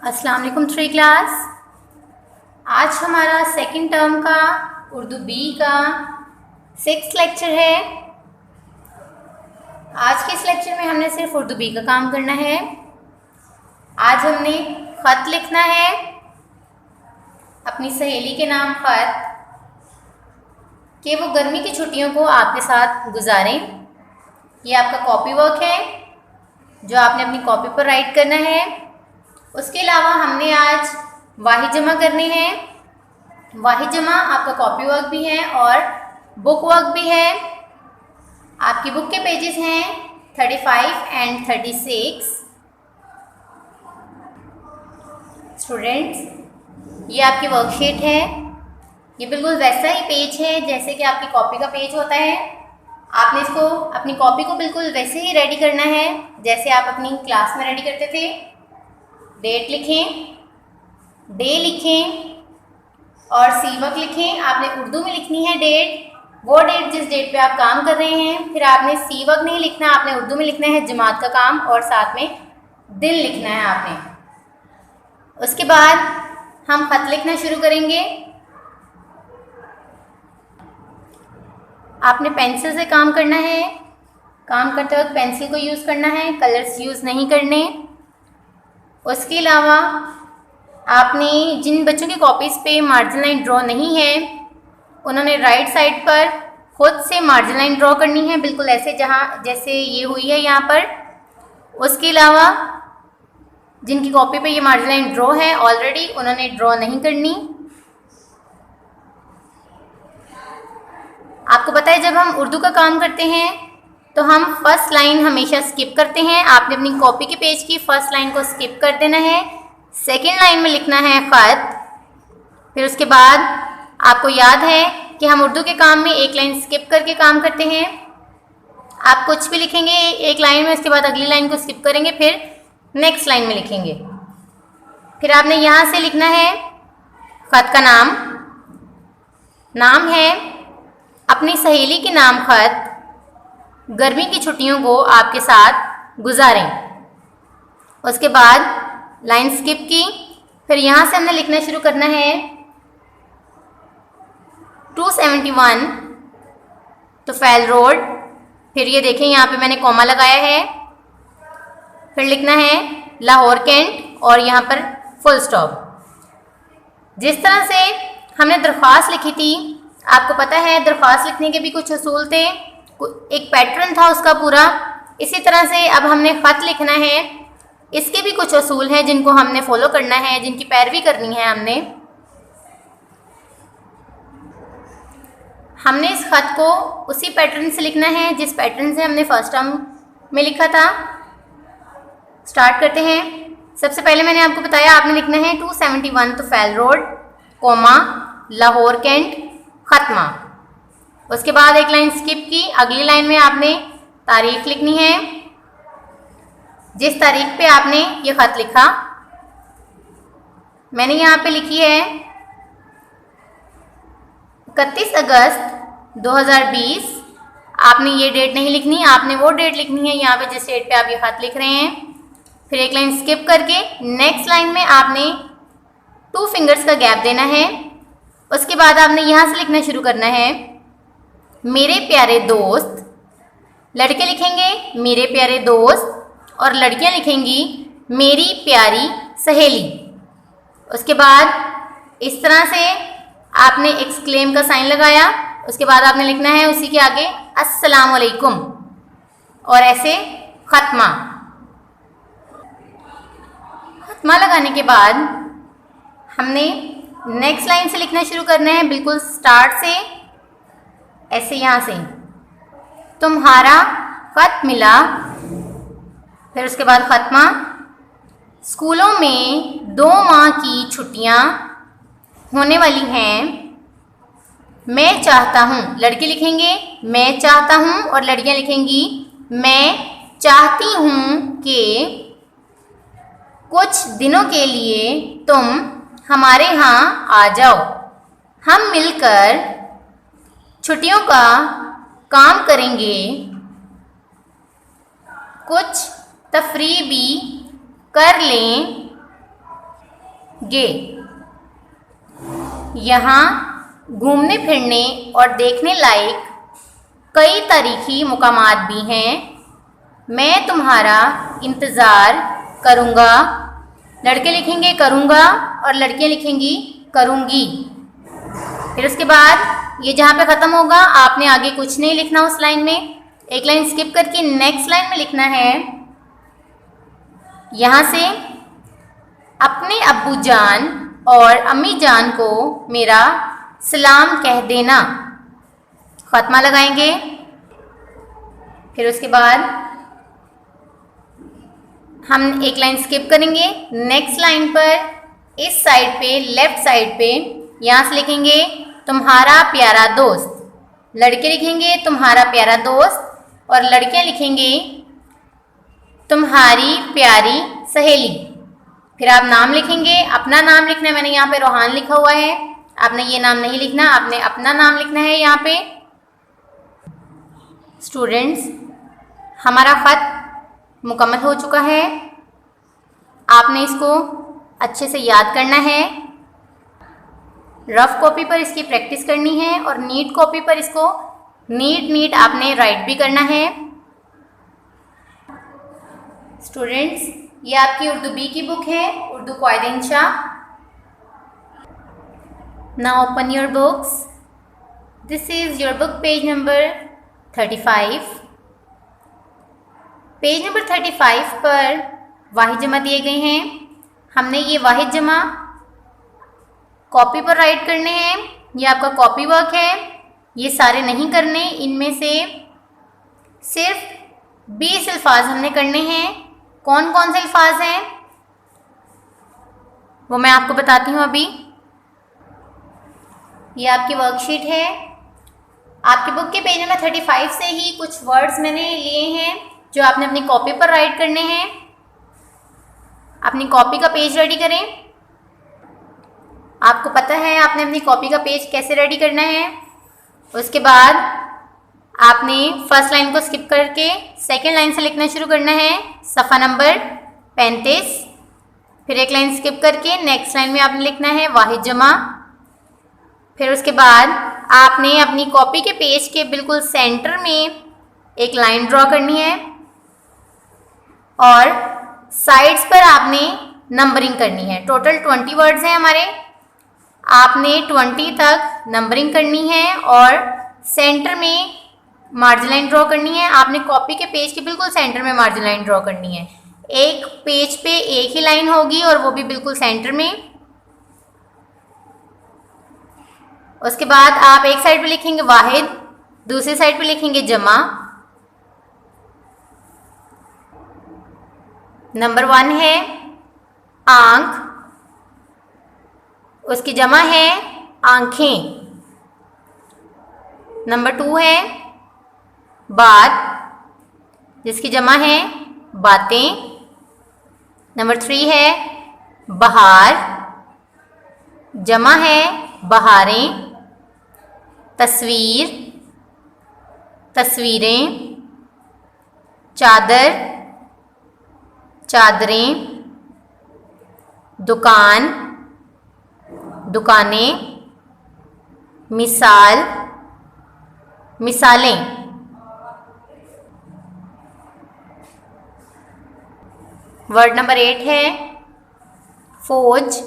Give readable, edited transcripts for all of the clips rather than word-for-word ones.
अस्सलाम वालेकुम three class. आज हमारा सेकंड टर्म का उर्दू बी का 6th लेक्चर है। आज के इस लेक्चर में हमने सिर्फ उर्दू बी का काम करना है। आज हमने ख़त लिखना है, अपनी सहेली के नाम ख़त, कि वो गर्मी की छुट्टियों को आपके साथ गुजारें। ये आपका कॉपी वर्क है जो आपने अपनी कॉपी पर राइट करना है। उसके अलावा हमने आज वाहिद जमा करने हैं। वाहिद जमा आपका कॉपी वर्क भी है और बुक वर्क भी है। आपकी बुक के पेजेस हैं 35 एंड 36। स्टूडेंट्स, ये आपकी वर्कशीट है। ये बिल्कुल वैसा ही पेज है जैसे कि आपकी कॉपी का पेज होता है। आपने इसको अपनी कॉपी को बिल्कुल वैसे ही रेडी करना है जैसे आप अपनी क्लास में रेडी करते थे। डेट लिखें, डे लिखें और सीवक लिखें। आपने उर्दू में लिखनी है डेट, वो डेट जिस डेट पे आप काम कर रहे हैं। फिर आपने सीवक नहीं लिखना, आपने उर्दू में लिखना है जमात का काम और साथ में दिन लिखना है आपने। उसके बाद हम ख़त लिखना शुरू करेंगे। आपने पेंसिल से काम करना है। काम करते वक्त पेंसिल को यूज़ करना है, कलर्स यूज़ नहीं करने। उसके अलावा आपने जिन बच्चों की कॉपीज़ पे मार्जिन लाइन ड्रॉ नहीं है उन्होंने राइट साइड पर खुद से मार्जिन लाइन ड्रॉ करनी है, बिल्कुल ऐसे जैसे ये हुई है यहाँ पर। उसके अलावा जिनकी कॉपी पे ये मार्जिन लाइन ड्रॉ है ऑलरेडी, उन्होंने ड्रॉ नहीं करनी। आपको पता है जब हम उर्दू का काम करते हैं तो हम फर्स्ट लाइन हमेशा स्किप करते हैं। आपने अपनी कॉपी के पेज की फर्स्ट लाइन को स्किप कर देना है। सेकंड लाइन में लिखना है ख़त। फिर उसके बाद आपको याद है कि हम उर्दू के काम में एक लाइन स्किप करके काम करते हैं। आप कुछ भी लिखेंगे एक लाइन में, उसके बाद अगली लाइन को स्किप करेंगे, फिर नेक्स्ट लाइन में लिखेंगे। फिर आपने यहाँ से लिखना है ख़त का नाम है अपनी सहेली के नाम ख़त, गर्मी की छुट्टियों को आपके साथ गुजारें। उसके बाद लाइन स्किप की। फिर यहाँ से हमने लिखना शुरू करना है 271 तुफैल रोड। फिर ये देखें यहाँ पे मैंने कॉमा लगाया है। फिर लिखना है लाहौर कैंट और यहाँ पर फुल स्टॉप। जिस तरह से हमने दरख्वास्त लिखी थी, आपको पता है दरख्वास्त लिखने के भी कुछ असूल थे, एक पैटर्न था उसका पूरा। इसी तरह से अब हमने ख़त लिखना है, इसके भी कुछ असूल हैं जिनको हमने फॉलो करना है, जिनकी पैरवी करनी है। हमने इस ख़त को उसी पैटर्न से लिखना है जिस पैटर्न से हमने फर्स्ट टर्म में लिखा था। स्टार्ट करते हैं। सबसे पहले मैंने आपको बताया आपने लिखना है 271 Tufail road, comma, Lahore cantt, ख़त्मा। उसके बाद एक लाइन स्किप की। अगली लाइन में आपने तारीख लिखनी है, जिस तारीख पे आपने ये ख़त लिखा। मैंने यहाँ पे लिखी है 31 अगस्त 2020। आपने ये डेट नहीं लिखनी, आपने वो डेट लिखनी है यहाँ पे जिस डेट पे आप ये ख़त लिख रहे हैं। फिर एक लाइन स्किप करके नेक्स्ट लाइन में आपने 2 फिंगर्स का गैप देना है। उसके बाद आपने यहाँ से लिखना शुरू करना है मेरे प्यारे दोस्त। लड़के लिखेंगे मेरे प्यारे दोस्त और लड़कियाँ लिखेंगी मेरी प्यारी सहेली। उसके बाद इस तरह से आपने एक्सक्लेम का साइन लगाया। उसके बाद आपने लिखना है उसी के आगे अस्सलाम वालेकुम और ऐसे ख़त्मा। ख़त्मा लगाने के बाद हमने नेक्स्ट लाइन से लिखना शुरू करना है, बिल्कुल स्टार्ट से, ऐसे यहाँ से तुम्हारा ख़त मिला। फिर उसके बाद ख़त्मा। स्कूलों में 2 माह की छुट्टियाँ होने वाली हैं। मैं चाहता हूँ, लड़के लिखेंगे मैं चाहता हूँ और लड़कियाँ लिखेंगी मैं चाहती हूँ कि कुछ दिनों के लिए तुम हमारे यहाँ आ जाओ। हम मिलकर छुट्टियों का काम करेंगे, कुछ तफरीह भी कर लें गे। यहाँ घूमने फिरने और देखने लायक कई तारीखी मुकामात भी हैं। मैं तुम्हारा इंतज़ार करूँगा। लड़के लिखेंगे करूँगा और लड़कियाँ लिखेंगी करूँगी। फिर उसके बाद ये जहाँ पे ख़त्म होगा आपने आगे कुछ नहीं लिखना उस लाइन में, एक लाइन स्किप करके नेक्स्ट लाइन में लिखना है। यहाँ से अपने अब्बू जान और अम्मी जान को मेरा सलाम कह देना। ख़त्मा लगाएंगे। फिर उसके बाद हम एक लाइन स्किप करेंगे। नेक्स्ट लाइन पर इस साइड पे लेफ्ट साइड पे यहाँ से लिखेंगे तुम्हारा प्यारा दोस्त। लड़के लिखेंगे तुम्हारा प्यारा दोस्त और लड़कियाँ लिखेंगे तुम्हारी प्यारी सहेली। फिर आप नाम लिखेंगे, अपना नाम लिखना है। मैंने यहाँ पे रोहान लिखा हुआ है, आपने ये नाम नहीं लिखना, आपने अपना नाम लिखना है यहाँ पे। स्टूडेंट्स, हमारा ख़त मुकम्मल हो चुका है। आपने इसको अच्छे से याद करना है, रफ कॉपी पर इसकी प्रैक्टिस करनी है और नीट कॉपी पर इसको नीट आपने राइट भी करना है। स्टूडेंट्स, ये आपकी उर्दू बी की बुक है, उर्दू क़वायद इंशा। Now open your books. This is your book page number 35। Page number 35 पर वाहिद जमा दिए गए हैं। हमने ये वाहिद जमा कॉपी पर राइट करने हैं। ये आपका कॉपी वर्क है, ये सारे नहीं करने। इनमें से सिर्फ 20 अल्फाज हमने करने हैं। कौन कौन से अल्फाज हैं वो मैं आपको बताती हूँ अभी। ये आपकी वर्कशीट है। आपकी बुक के पेज नंबर 35 से ही कुछ वर्ड्स मैंने लिए हैं जो आपने अपनी कॉपी पर राइट करने हैं। अपनी कॉपी का पेज रेडी करें। आपको पता है आपने अपनी कॉपी का पेज कैसे रेडी करना है। उसके बाद आपने फर्स्ट लाइन को स्किप करके सेकंड लाइन से लिखना शुरू करना है, सफ़ा नंबर 35। फिर एक लाइन स्किप करके नेक्स्ट लाइन में आपने लिखना है वाहिद जमा। फिर उसके बाद आपने अपनी कॉपी के पेज के बिल्कुल सेंटर में एक लाइन ड्रॉ करनी है और साइड्स पर आपने नंबरिंग करनी है। टोटल 20 वर्ड्स हैं हमारे। आपने 20 तक नंबरिंग करनी है और सेंटर में मार्जिन लाइन ड्रॉ करनी है। आपने कॉपी के पेज के बिल्कुल सेंटर में मार्जिन लाइन ड्रॉ करनी है। एक पेज पे एक ही लाइन होगी और वो भी बिल्कुल सेंटर में। उसके बाद आप एक साइड पे लिखेंगे वाहिद, दूसरी साइड पे लिखेंगे जमा। नंबर 1 है आंख, उसकी जमा है आंखें। नंबर 2 है बात, जिसकी जमा है बातें। नंबर 3 है बहार, जमा है बहारें। तस्वीर, तस्वीरें। चादर, चादरें। दुकान, दुकानें। मिसाल, मिसालें। वर्ड नंबर 8 है फौज,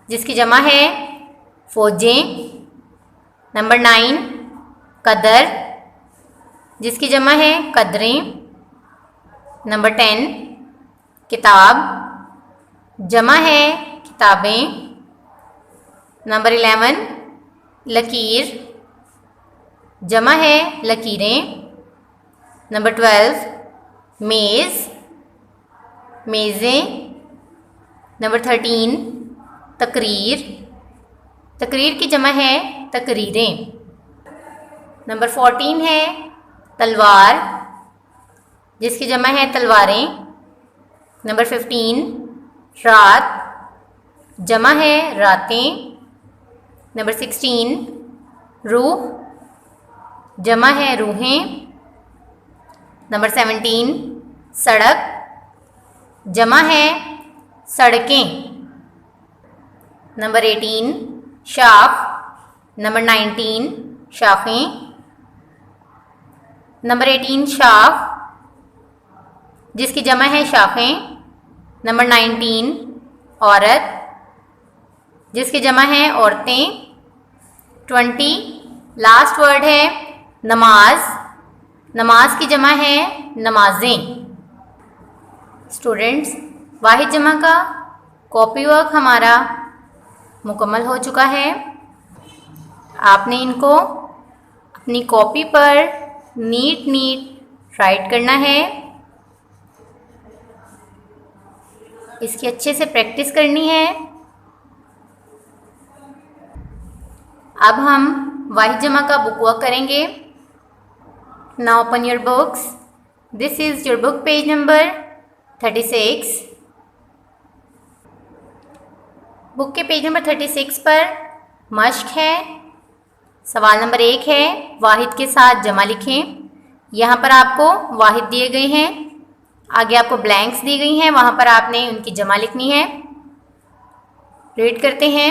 जिसकी जमा है फौजें। नंबर 9 कदर, जिसकी जमा है कदरें। नंबर 10 किताब, जमा है किताबें। नंबर 11 लकीर, जमा है लकीरें। नंबर 12 मेज़, मेज़ें। नंबर 13 तकरीर, तकरीर की जमा है तकरीरें। नंबर 14 है तलवार, जिसकी जमा है तलवारें। नंबर 15 रात, जमा है रातें। नंबर 16 रूह, जमा है रूहें। नंबर 17 सड़क, जमा है सड़कें। नंबर 18 शाख, नंबर 19 शाखें। नंबर 18 शाख जिसकी जमा है शाखें। नंबर 19 औरत जिसकी जमा है औरतें। 20 लास्ट वर्ड है नमाज, नमाज की जमा है नमाजें। स्टूडेंट्स, वाहिद जमा का कॉपी वर्क हमारा मुकम्मल हो चुका है। आपने इनको अपनी कॉपी पर नीट राइट करना है। इसकी अच्छे से प्रैक्टिस करनी है। अब हम वाहिद जमा का बुक वर्क करेंगे। Now open your books. This is your book page number 36। Book के पेज नंबर 36 पर मश्क है। सवाल नंबर 1 है वाहिद के साथ जमा लिखें। यहाँ पर आपको वाहिद दिए गए हैं, आगे आपको ब्लैंक्स दी गई हैं, वहाँ पर आपने उनकी जमा लिखनी है। रीड करते हैं।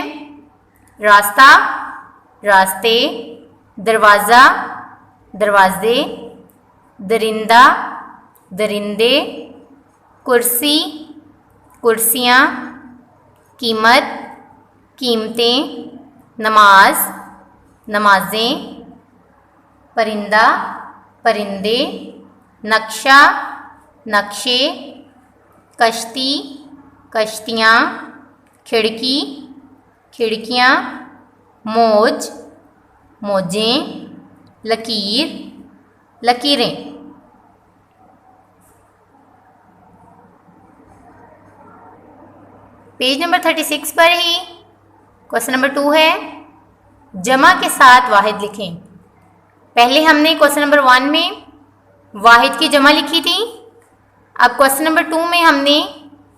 रास्ता, रास्ते। दरवाज़ा, दरवाजे। दरिंदा, दरिंदे। कुर्सी, कुर्सियाँ। कीमत, कीमतें। नमाज, नमाजें। परिंदा, परिंदे। नक्शा, नक्शे। कश्ती, कश्तियाँ। खिड़की, खिड़कियाँ। मौज, मौजें। लकीर, लकीरें। पेज नंबर 36 पर ही क्वेश्चन नंबर 2 है जमा के साथ वाहिद लिखें। पहले हमने क्वेश्चन नंबर 1 में वाहिद की जमा लिखी थी। अब क्वेश्चन नंबर 2 में हमने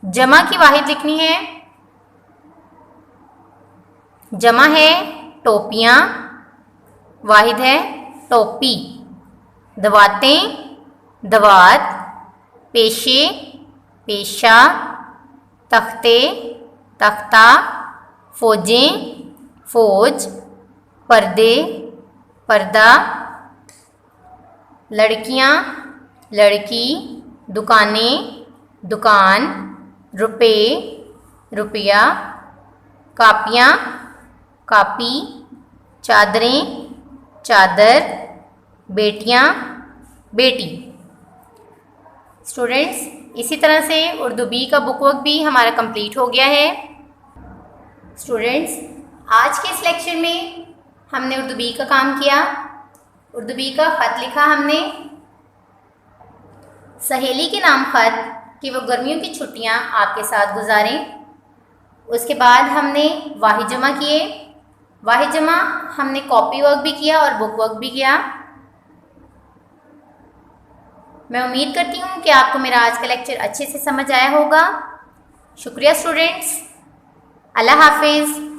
जमा की वाहिद लिखनी है। जमा है टोपियाँ, वाहिद है टोपी। दवातें, दवात। पेशे, पेशा। तख्ते, तख्ता। फौजें, फौज। पर्दे, पर्दा। लड़कियाँ, लड़की। दुकानें, दुकान। रुपए, रुपया। कापियाँ, कापी। चादरें, चादर। बेटियाँ, बेटी। स्टूडेंट्स, इसी तरह से उर्दू बी का बुक वर्क भी हमारा कंप्लीट हो गया है। स्टूडेंट्स, आज के इस लेक्चर में हमने उर्दू बी का काम किया। उर्दू बी का ख़त लिखा हमने। सहेली के नाम ख़त कि वो गर्मियों की छुट्टियां आपके साथ गुजारें। उसके बाद हमने वाहिद जमा किए। वाहिद जमा हमने कॉपी वर्क भी किया और बुक वर्क भी किया। मैं उम्मीद करती हूँ कि आपको मेरा आज का लेक्चर अच्छे से समझ आया होगा। शुक्रिया स्टूडेंट्स। अल्लाह हाफिज़।